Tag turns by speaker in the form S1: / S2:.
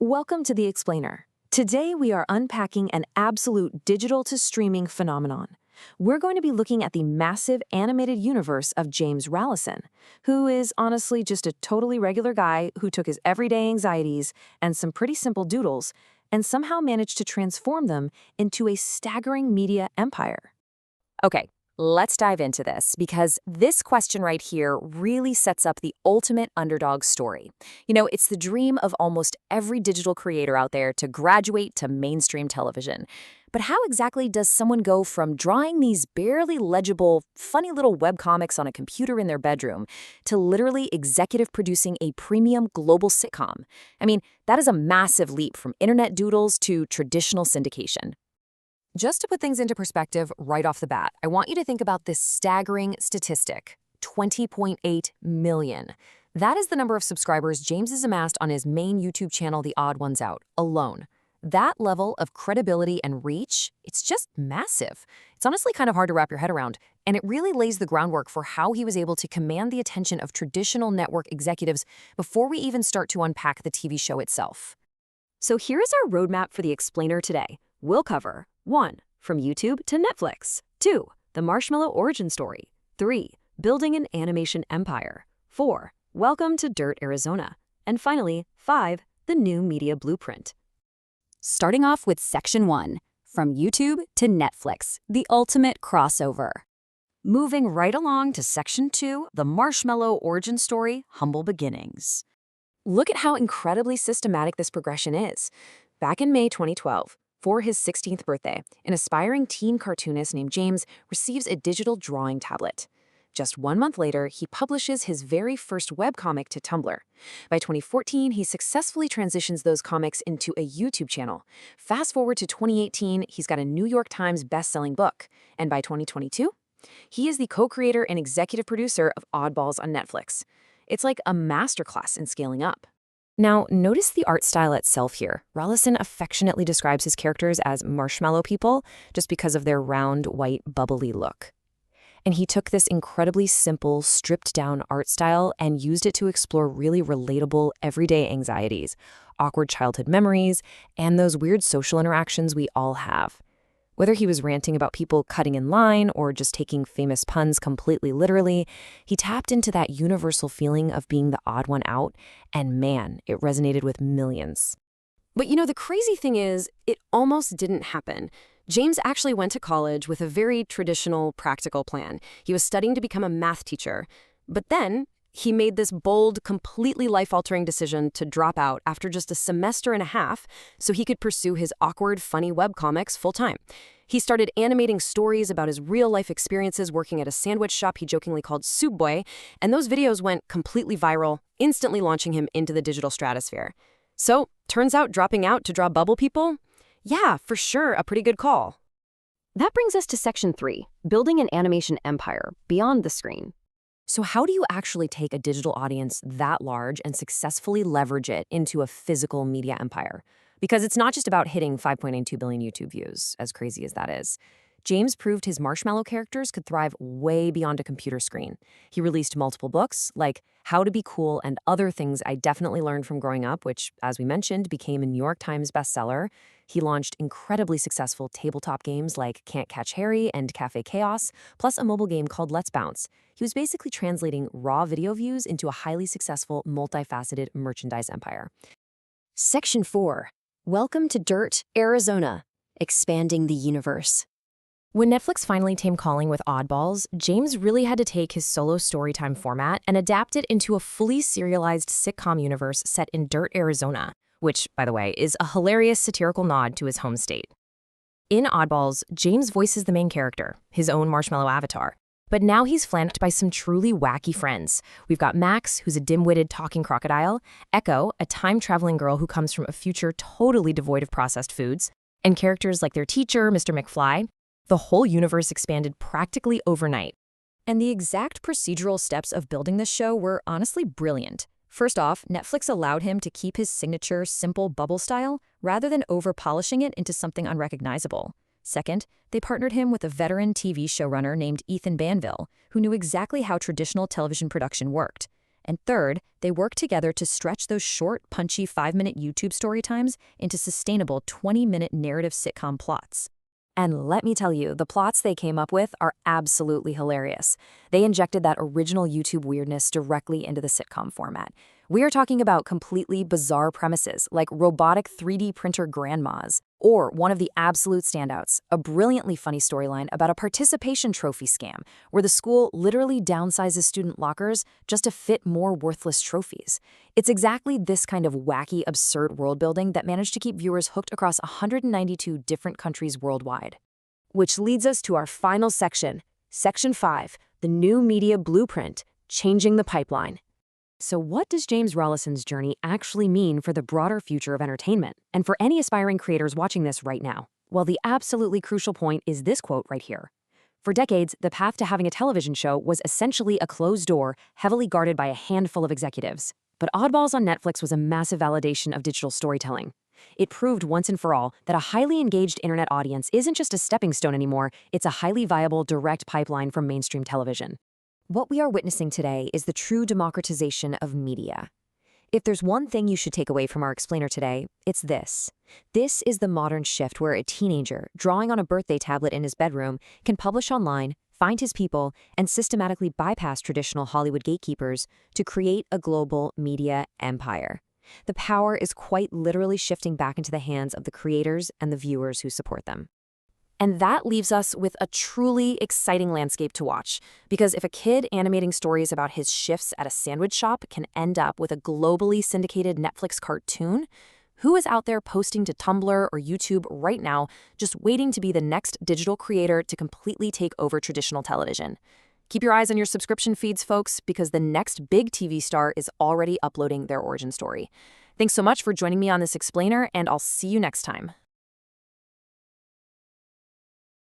S1: Welcome to The Explainer. Today we are unpacking an absolute digital-to-streaming phenomenon. We're going to be looking at the massive animated universe of James Rallison, who is honestly just a totally regular guy who took his everyday anxieties and some pretty simple doodles and somehow managed to transform them into a staggering media empire.
S2: Okay, let's dive into this because this question right here really sets up the ultimate underdog story. It's the dream of almost every digital creator out there to graduate to mainstream television. But how exactly does someone go from drawing these barely legible, funny little webcomics on a computer in their bedroom to literally executive producing a premium global sitcom? That is a massive leap from internet doodles to traditional syndication. Just to put things into perspective right off the bat, I want you to think about this staggering statistic, 20.8 million. That is the number of subscribers James has amassed on his main YouTube channel, The Odd Ones Out, alone. That level of credibility and reach, it's just massive. It's honestly kind of hard to wrap your head around, and it really lays the groundwork for how he was able to command the attention of traditional network executives before we even start to unpack the TV show itself. So here's our roadmap for The Explainer today. We'll cover 1. From YouTube to Netflix. 2. The Marshmallow origin story. 3. Building an animation empire. 4. Welcome to Dirt, Arizona. And finally, 5. The new media blueprint. Starting off with Section 1. From YouTube to Netflix. The ultimate crossover. Moving right along to Section 2. The Marshmallow origin story, humble beginnings. Look at how incredibly systematic this progression is. Back in May 2012, for his 16th birthday, an aspiring teen cartoonist named James receives a digital drawing tablet. Just 1 month later, he publishes his very first webcomic to Tumblr. By 2014, he successfully transitions those comics into a YouTube channel. Fast forward to 2018, he's got a New York Times best-selling book. And by 2022, he is the co-creator and executive producer of Oddballs on Netflix. It's like a masterclass in scaling up. Now, notice the art style itself here. Rallison affectionately describes his characters as marshmallow people just because of their round, white, bubbly look. And he took this incredibly simple, stripped-down art style and used it to explore really relatable, everyday anxieties, awkward childhood memories, and those weird social interactions we all have. Whether he was ranting about people cutting in line or just taking famous puns completely literally, he tapped into that universal feeling of being the odd one out, and man, it resonated with millions. But the crazy thing is, it almost didn't happen. James actually went to college with a very traditional, practical plan. He was studying to become a math teacher. But then, he made this bold, completely life-altering decision to drop out after just a semester and a half so he could pursue his awkward, funny webcomics full-time. He started animating stories about his real-life experiences working at a sandwich shop he jokingly called Soup Boy, and those videos went completely viral, instantly launching him into the digital stratosphere. So, turns out dropping out to draw bubble people? Yeah, for sure, a pretty good call. That brings us to Section 3, building an animation empire beyond the screen. So how do you actually take a digital audience that large and successfully leverage it into a physical media empire? Because it's not just about hitting 5.82 billion YouTube views, as crazy as that is. James proved his marshmallow characters could thrive way beyond a computer screen. He released multiple books, like How to Be Cool and Other Things I Definitely Learned from Growing Up, which, as we mentioned, became a New York Times bestseller. He launched incredibly successful tabletop games like Can't Catch Harry and Cafe Chaos, plus a mobile game called Let's Bounce. He was basically translating raw video views into a highly successful, multifaceted merchandise empire. Section 4. Welcome to Dirt, Arizona. Expanding the universe. When Netflix finally came calling with Oddballs, James really had to take his solo storytime format and adapt it into a fully serialized sitcom universe set in Dirt, Arizona, which, by the way, is a hilarious satirical nod to his home state. In Oddballs, James voices the main character, his own marshmallow avatar. But now he's flanked by some truly wacky friends. We've got Max, who's a dim-witted talking crocodile, Echo, a time-traveling girl who comes from a future totally devoid of processed foods, and characters like their teacher, Mr. McFly. The whole universe expanded practically overnight. And the exact procedural steps of building this show were honestly brilliant. First off, Netflix allowed him to keep his signature, simple bubble style rather than over-polishing it into something unrecognizable. Second, they partnered him with a veteran TV showrunner named Ethan Banville, who knew exactly how traditional television production worked. And third, they work together to stretch those short, punchy 5-minute YouTube story times into sustainable 20-minute narrative sitcom plots.
S1: And let me tell you, the plots they came up with are absolutely hilarious. They injected that original YouTube weirdness directly into the sitcom format. We are talking about completely bizarre premises, like robotic 3D printer grandmas, or one of the absolute standouts, a brilliantly funny storyline about a participation trophy scam, where the school literally downsizes student lockers just to fit more worthless trophies. It's exactly this kind of wacky, absurd world building that managed to keep viewers hooked across 192 different countries worldwide. Which leads us to our final section, Section 5, the new media blueprint, changing the pipeline. So what does James Rallison's journey actually mean for the broader future of entertainment, and for any aspiring creators watching this right now? Well, the absolutely crucial point is this quote right here. For decades, the path to having a television show was essentially a closed door, heavily guarded by a handful of executives. But Oddballs on Netflix was a massive validation of digital storytelling. It proved once and for all that a highly engaged internet audience isn't just a stepping stone anymore, it's a highly viable direct pipeline from mainstream television. What we are witnessing today is the true democratization of media. If there's one thing you should take away from our explainer today, it's this. This is the modern shift where a teenager, drawing on a birthday tablet in his bedroom, can publish online, find his people, and systematically bypass traditional Hollywood gatekeepers to create a global media empire. The power is quite literally shifting back into the hands of the creators and the viewers who support them. And that leaves us with a truly exciting landscape to watch, because if a kid animating stories about his shifts at a sandwich shop can end up with a globally syndicated Netflix cartoon, who is out there posting to Tumblr or YouTube right now just waiting to be the next digital creator to completely take over traditional television? Keep your eyes on your subscription feeds, folks, because the next big TV star is already uploading their origin story. Thanks so much for joining me on this explainer, and I'll see you next time.